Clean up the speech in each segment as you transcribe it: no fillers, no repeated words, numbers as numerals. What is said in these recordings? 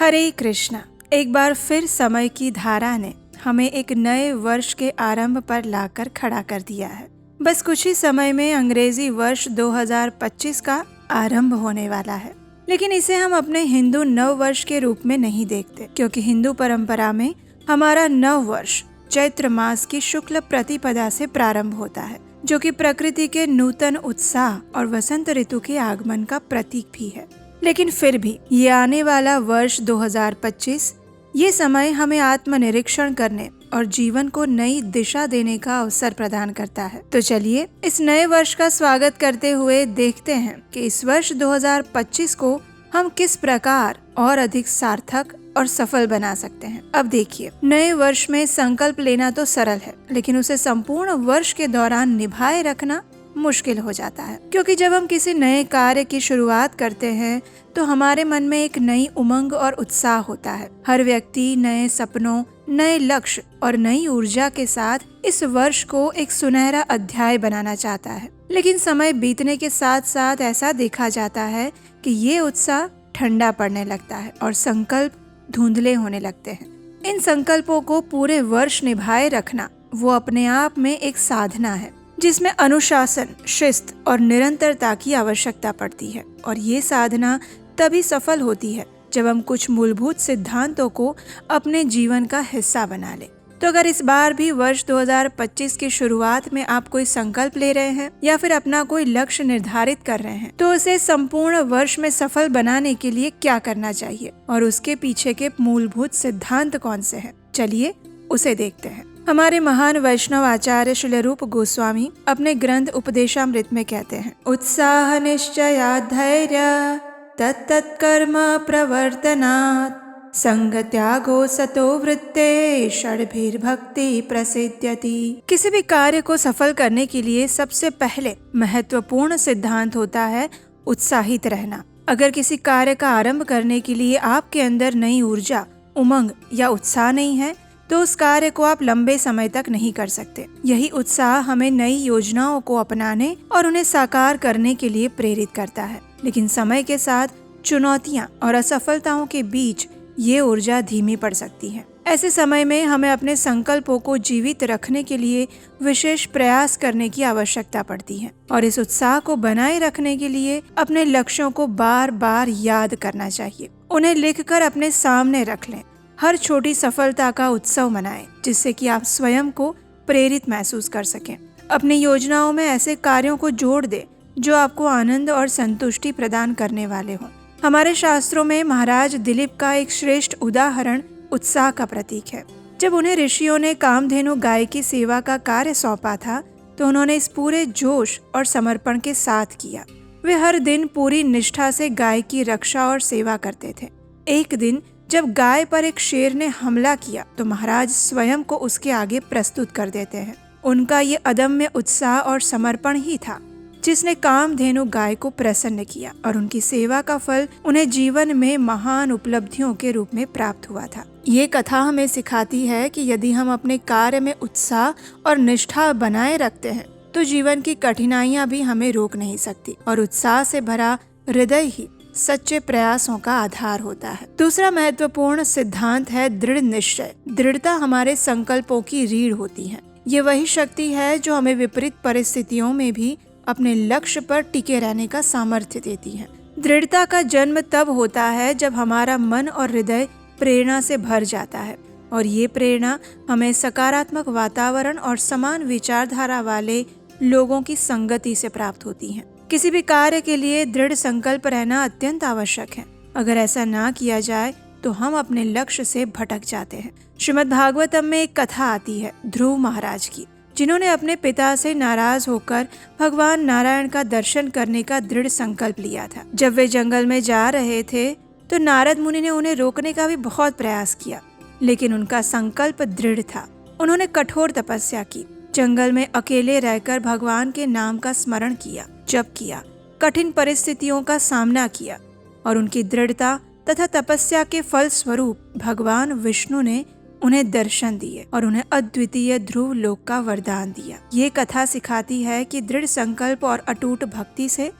हरे कृष्णा। एक बार फिर समय की धारा ने हमें एक नए वर्ष के आरंभ पर लाकर खड़ा कर दिया है। बस कुछ ही समय में अंग्रेजी वर्ष 2025 का आरंभ होने वाला है, लेकिन इसे हम अपने हिंदू नव वर्ष के रूप में नहीं देखते, क्योंकि हिंदू परंपरा में हमारा नव वर्ष चैत्र मास की शुक्ल प्रतिपदा से प्रारंभ होता है, जो कि प्रकृति के नूतन उत्साह और वसंत ऋतु के आगमन का प्रतीक भी है। लेकिन फिर भी ये आने वाला वर्ष 2025 ये समय हमें आत्मनिरीक्षण करने और जीवन को नई दिशा देने का अवसर प्रदान करता है। तो चलिए इस नए वर्ष का स्वागत करते हुए देखते हैं कि इस वर्ष 2025 को हम किस प्रकार और अधिक सार्थक और सफल बना सकते हैं। अब देखिए, नए वर्ष में संकल्प लेना तो सरल है, लेकिन उसे संपूर्ण वर्ष के दौरान निभाए रखना मुश्किल हो जाता है, क्योंकि जब हम किसी नए कार्य की शुरुआत करते हैं तो हमारे मन में एक नई उमंग और उत्साह होता है। हर व्यक्ति नए सपनों, नए लक्ष्य और नई ऊर्जा के साथ इस वर्ष को एक सुनहरा अध्याय बनाना चाहता है। लेकिन समय बीतने के साथ साथ ऐसा देखा जाता है कि ये उत्साह ठंडा पड़ने लगता है और संकल्प धुंधले होने लगते हैं। इन संकल्पों को पूरे वर्ष निभाए रखना वो अपने आप में एक साधना है, जिसमें अनुशासन, शिस्त और निरंतरता की आवश्यकता पड़ती है। और ये साधना तभी सफल होती है जब हम कुछ मूलभूत सिद्धांतों को अपने जीवन का हिस्सा बना लें। तो अगर इस बार भी वर्ष 2025 की शुरुआत में आप कोई संकल्प ले रहे हैं या फिर अपना कोई लक्ष्य निर्धारित कर रहे हैं, तो उसे संपूर्ण वर्ष में सफल बनाने के लिए क्या करना चाहिए और उसके पीछे के मूलभूत सिद्धांत कौन से हैं, चलिए उसे देखते हैं। हमारे महान वैष्णव आचार्य श्री रूप गोस्वामी अपने ग्रंथ उपदेशामृत में कहते हैं, उत्साह निश्चया धैर्य तत्तत्कर्म प्रवर्तनात् संग त्यागो सतो वृत्ते षड्भिर्भक्ति प्रसिद्ध्यति। किसी भी कार्य को सफल करने के लिए सबसे पहले महत्वपूर्ण सिद्धांत होता है उत्साहित रहना। अगर किसी कार्य का आरंभ करने के लिए आपके अंदर नई ऊर्जा, उमंग या उत्साह नहीं है, तो उस कार्य को आप लंबे समय तक नहीं कर सकते। यही उत्साह हमें नई योजनाओं को अपनाने और उन्हें साकार करने के लिए प्रेरित करता है। लेकिन समय के साथ चुनौतियां और असफलताओं के बीच ये ऊर्जा धीमी पड़ सकती है। ऐसे समय में हमें अपने संकल्पों को जीवित रखने के लिए विशेष प्रयास करने की आवश्यकता पड़ती है और इस उत्साह को बनाए रखने के लिए अपने लक्ष्यों को बार बार याद करना चाहिए। उन्हें लिखकर अपने सामने रख लें। हर छोटी सफलता का उत्सव मनाएं, जिससे कि आप स्वयं को प्रेरित महसूस कर सकें। अपनी योजनाओं में ऐसे कार्यों को जोड़ दें जो आपको आनंद और संतुष्टि प्रदान करने वाले हों। हमारे शास्त्रों में महाराज दिलीप का एक श्रेष्ठ उदाहरण उत्साह का प्रतीक है। जब उन्हें ऋषियों ने कामधेनु गाय की सेवा का कार्य सौंपा था, तो उन्होंने इस पूरे जोश और समर्पण के साथ किया। वे हर दिन पूरी निष्ठा से गाय की रक्षा और सेवा करते थे। एक दिन जब गाय पर एक शेर ने हमला किया, तो महाराज स्वयं को उसके आगे प्रस्तुत कर देते हैं। उनका ये अदम्य उत्साह और समर्पण ही था जिसने कामधेनु गाय को प्रसन्न किया और उनकी सेवा का फल उन्हें जीवन में महान उपलब्धियों के रूप में प्राप्त हुआ था। ये कथा हमें सिखाती है कि यदि हम अपने कार्य में उत्साह और निष्ठा बनाए रखते हैं, तो जीवन की कठिनाइयां भी हमें रोक नहीं सकती और उत्साह से भरा हृदय ही सच्चे प्रयासों का आधार होता है। दूसरा महत्वपूर्ण सिद्धांत है दृढ़ निश्चय। दृढ़ता हमारे संकल्पों की रीढ़ होती है। ये वही शक्ति है जो हमें विपरीत परिस्थितियों में भी अपने लक्ष्य पर टिके रहने का सामर्थ्य देती है। दृढ़ता का जन्म तब होता है जब हमारा मन और हृदय प्रेरणा से भर जाता है और ये प्रेरणा हमें सकारात्मक वातावरण और समान विचारधारा वाले लोगों की संगति से प्राप्त होती है। किसी भी कार्य के लिए दृढ़ संकल्प रहना अत्यंत आवश्यक है। अगर ऐसा ना किया जाए तो हम अपने लक्ष्य से भटक जाते हैं। श्रीमद् भागवतम में एक कथा आती है ध्रुव महाराज की, जिन्होंने अपने पिता से नाराज होकर भगवान नारायण का दर्शन करने का दृढ़ संकल्प लिया था। जब वे जंगल में जा रहे थे तो नारद मुनि ने उन्हें रोकने का भी बहुत प्रयास किया, लेकिन उनका संकल्प दृढ़ था। उन्होंने कठोर तपस्या की, जंगल में अकेले रहकर भगवान के नाम का स्मरण किया, जप किया, कठिन परिस्थितियों का सामना किया और उनकी दृढ़ता तथा तपस्या के फल स्वरूप भगवान विष्णु ने उन्हें दर्शन दिए और उन्हें अद्वितीय ध्रुव लोक का वरदान दिया। ये कथा सिखाती है कि दृढ़ संकल्प और अटूट भक्ति से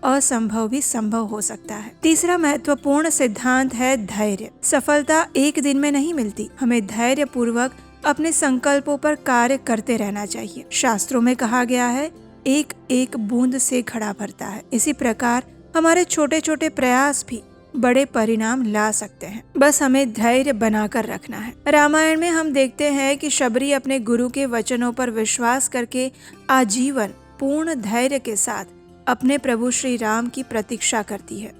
असंभव भी संभव हो सकता है। तीसरा महत्वपूर्ण सिद्धांत है धैर्य। सफलता एक दिन में नहीं मिलती, हमें धैर्य पूर्वक अपने संकल्पों पर कार्य करते रहना चाहिए। शास्त्रों में कहा गया है, एक एक बूंद से घड़ा भरता है। इसी प्रकार हमारे छोटे छोटे प्रयास भी बड़े परिणाम ला सकते हैं, बस हमें धैर्य बनाकर रखना है। रामायण में हम देखते हैं कि शबरी अपने गुरु के वचनों पर विश्वास करके आजीवन पूर्ण धैर्य के साथ अपने प्रभु श्री राम की प्रतीक्षा करती है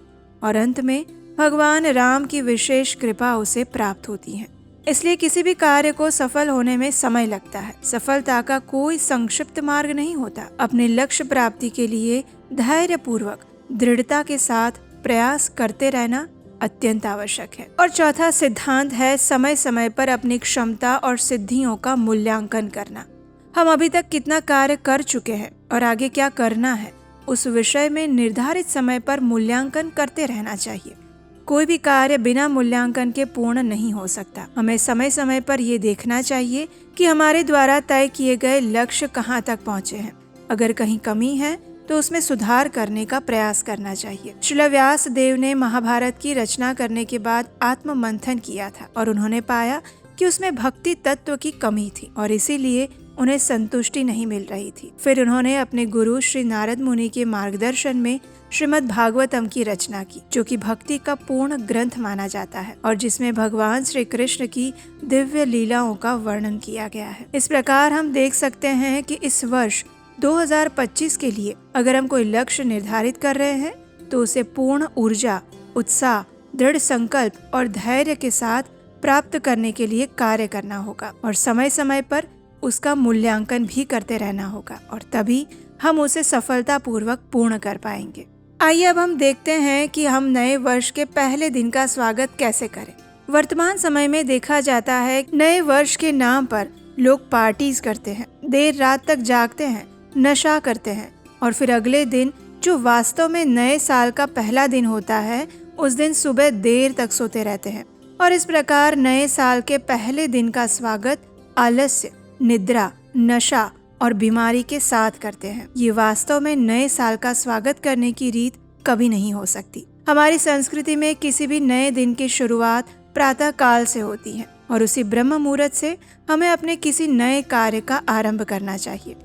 और अंत में भगवान राम की विशेष कृपा उसे प्राप्त होती है। इसलिए किसी भी कार्य को सफल होने में समय लगता है। सफलता का कोई संक्षिप्त मार्ग नहीं होता। अपने लक्ष्य प्राप्ति के लिए धैर्य पूर्वक दृढ़ता के साथ प्रयास करते रहना अत्यंत आवश्यक है। और चौथा सिद्धांत है समय समय पर अपनी क्षमता और सिद्धियों का मूल्यांकन करना। हम अभी तक कितना कार्य कर चुके हैं और आगे क्या करना है, उस विषय में निर्धारित समय पर मूल्यांकन करते रहना चाहिए। कोई भी कार्य बिना मूल्यांकन के पूर्ण नहीं हो सकता। हमें समय समय पर ये देखना चाहिए कि हमारे द्वारा तय किए गए लक्ष्य कहाँ तक पहुँचे हैं। अगर कहीं कमी है तो उसमें सुधार करने का प्रयास करना चाहिए। श्रील व्यास देव ने महाभारत की रचना करने के बाद आत्म मंथन किया था और उन्होंने पाया कि उसमें भक्ति तत्व की कमी थी और इसीलिए उन्हें संतुष्टि नहीं मिल रही थी। फिर उन्होंने अपने गुरु श्री नारद मुनि के मार्गदर्शन में श्रीमद् भागवतम की रचना की, जो कि भक्ति का पूर्ण ग्रंथ माना जाता है और जिसमें भगवान श्री कृष्ण की दिव्य लीलाओं का वर्णन किया गया है। इस प्रकार हम देख सकते हैं कि इस वर्ष 2025 के लिए अगर हम कोई लक्ष्य निर्धारित कर रहे हैं तो उसे पूर्ण ऊर्जा, उत्साह, दृढ़ संकल्प और धैर्य के साथ प्राप्त करने के लिए कार्य करना होगा और समय समय पर उसका मूल्यांकन भी करते रहना होगा और तभी हम उसे सफलतापूर्वक पूर्ण कर पाएंगे। आइए अब हम देखते हैं कि हम नए वर्ष के पहले दिन का स्वागत कैसे करें। वर्तमान समय में देखा जाता है नए वर्ष के नाम पर लोग पार्टीज करते हैं, देर रात तक जागते हैं, नशा करते हैं और फिर अगले दिन जो वास्तव में नए साल का पहला दिन होता है उस दिन सुबह देर तक सोते रहते हैं और इस प्रकार नए साल के पहले दिन का स्वागत आलस्य, निद्रा, नशा और बीमारी के साथ करते हैं। ये वास्तव में नए साल का स्वागत करने की रीत कभी नहीं हो सकती। हमारी संस्कृति में किसी भी नए दिन की शुरुआत प्रातः काल से होती है और उसी ब्रह्म मुहूर्त से हमें अपने किसी नए कार्य का आरंभ करना चाहिए।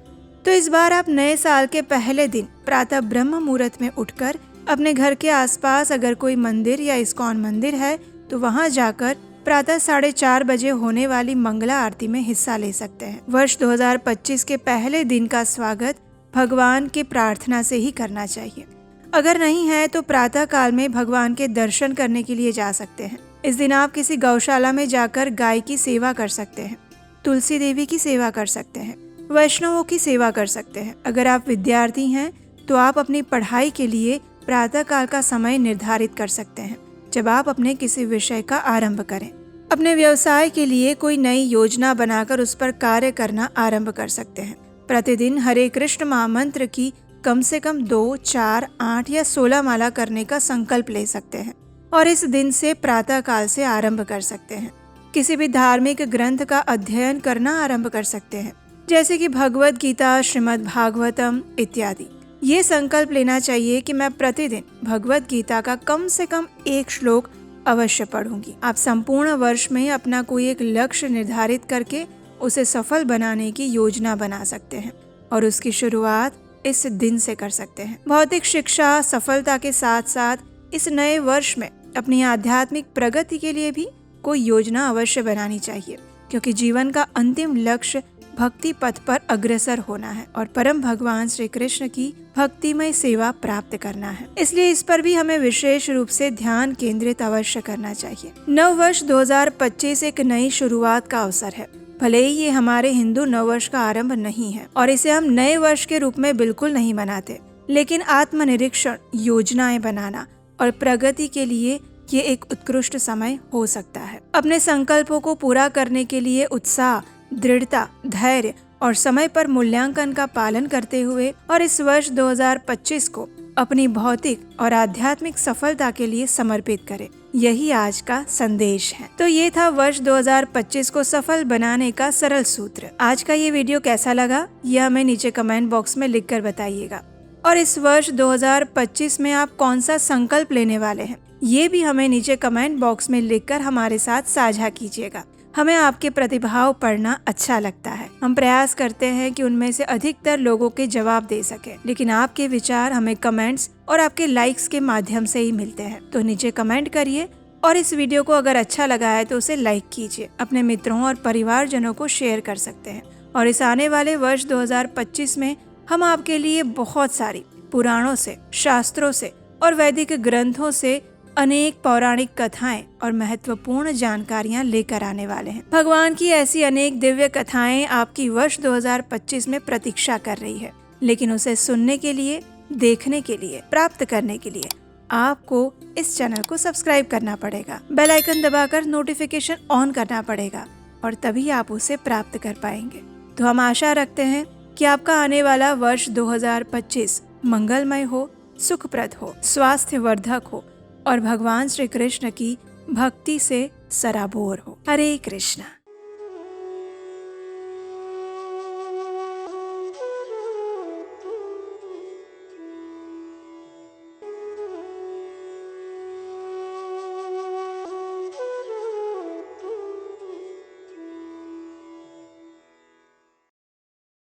तो इस बार आप नए साल के पहले दिन प्रातः ब्रह्म मुहूर्त में उठकर अपने घर के आसपास अगर कोई मंदिर या इस्कॉन मंदिर है तो वहां जाकर प्रातः 4:30 बजे होने वाली मंगला आरती में हिस्सा ले सकते हैं। वर्ष 2025 के पहले दिन का स्वागत भगवान की प्रार्थना से ही करना चाहिए। अगर नहीं है तो प्रातः काल में भगवान के दर्शन करने के लिए जा सकते हैं। इस दिन आप किसी गौशाला में जाकर गाय की सेवा कर सकते हैं, तुलसी देवी की सेवा कर सकते हैं, वैष्णवों की सेवा कर सकते हैं। अगर आप विद्यार्थी हैं तो आप अपनी पढ़ाई के लिए प्रातः काल का समय निर्धारित कर सकते हैं जब आप अपने किसी विषय का आरंभ करें। अपने व्यवसाय के लिए कोई नई योजना बनाकर उस पर कार्य करना आरंभ कर सकते हैं। प्रतिदिन हरे कृष्ण महामंत्र की कम से कम 2, 4, 8 या 16 माला करने का संकल्प ले सकते हैं और इस दिन से प्रातः काल से आरंभ कर सकते हैं। किसी भी धार्मिक ग्रंथ का अध्ययन करना आरंभ कर सकते हैं, जैसे कि भगवद गीता, श्रीमद् भागवतम इत्यादि। ये संकल्प लेना चाहिए कि मैं प्रतिदिन भगवद गीता का कम से कम एक श्लोक अवश्य पढ़ूंगी। आप संपूर्ण वर्ष में अपना कोई एक लक्ष्य निर्धारित करके उसे सफल बनाने की योजना बना सकते हैं और उसकी शुरुआत इस दिन से कर सकते हैं। भौतिक शिक्षा सफलता के साथ साथ इस नए वर्ष में अपनी आध्यात्मिक प्रगति के लिए भी कोई योजना अवश्य बनानी चाहिए, क्योंकि जीवन का अंतिम लक्ष्य भक्ति पथ पर अग्रसर होना है और परम भगवान श्री कृष्ण की भक्तिमय सेवा प्राप्त करना है। इसलिए इस पर भी हमें विशेष रूप से ध्यान केंद्रित अवश्य करना चाहिए। नव वर्ष 2025 एक नई शुरुआत का अवसर है। भले ही ये हमारे हिंदू नव वर्ष का आरंभ नहीं है और इसे हम नए वर्ष के रूप में बिल्कुल नहीं मनाते, लेकिन आत्मनिरीक्षण, योजनाएं बनाना और प्रगति के लिए ये एक उत्कृष्ट समय हो सकता है। अपने संकल्पों को पूरा करने के लिए उत्साह, दृढ़ता, धैर्य और समय पर मूल्यांकन का पालन करते हुए और इस वर्ष 2025 को अपनी भौतिक और आध्यात्मिक सफलता के लिए समर्पित करें। यही आज का संदेश है। तो ये था वर्ष 2025 को सफल बनाने का सरल सूत्र। आज का ये वीडियो कैसा लगा यह हमें नीचे कमेंट बॉक्स में लिखकर बताइएगा और इस वर्ष 2025 में आप कौन सा संकल्प लेने वाले हैं, ये भी हमें नीचे कमेंट बॉक्स में लिखकर हमारे साथ साझा कीजिएगा। हमें आपके प्रतिभाव पढ़ना अच्छा लगता है। हम प्रयास करते हैं कि उनमें से अधिकतर लोगों के जवाब दे सके, लेकिन आपके विचार हमें कमेंट्स और आपके लाइक्स के माध्यम से ही मिलते हैं। तो नीचे कमेंट करिए और इस वीडियो को अगर अच्छा लगा है तो उसे लाइक कीजिए। अपने मित्रों और परिवारजनों को शेयर कर सकते हैं। और इस आने वाले वर्ष 2025 में हम आपके लिए बहुत सारी पुराणों से, शास्त्रों से और वैदिक ग्रंथों से अनेक पौराणिक कथाएं और महत्वपूर्ण जानकारियां लेकर आने वाले हैं। भगवान की ऐसी अनेक दिव्य कथाएं आपकी वर्ष 2025 में प्रतीक्षा कर रही है, लेकिन उसे सुनने के लिए, देखने के लिए, प्राप्त करने के लिए आपको इस चैनल को सब्सक्राइब करना पड़ेगा, बेल आइकन दबाकर नोटिफिकेशन ऑन करना पड़ेगा और तभी आप उसे प्राप्त कर पाएंगे। तो हम आशा रखते हैं कि आपका आने वाला वर्ष 2025 मंगलमय हो, सुखप्रद हो, स्वास्थ्यवर्धक हो और भगवान श्री कृष्ण की भक्ति से सराबोर हो। हरे कृष्णा।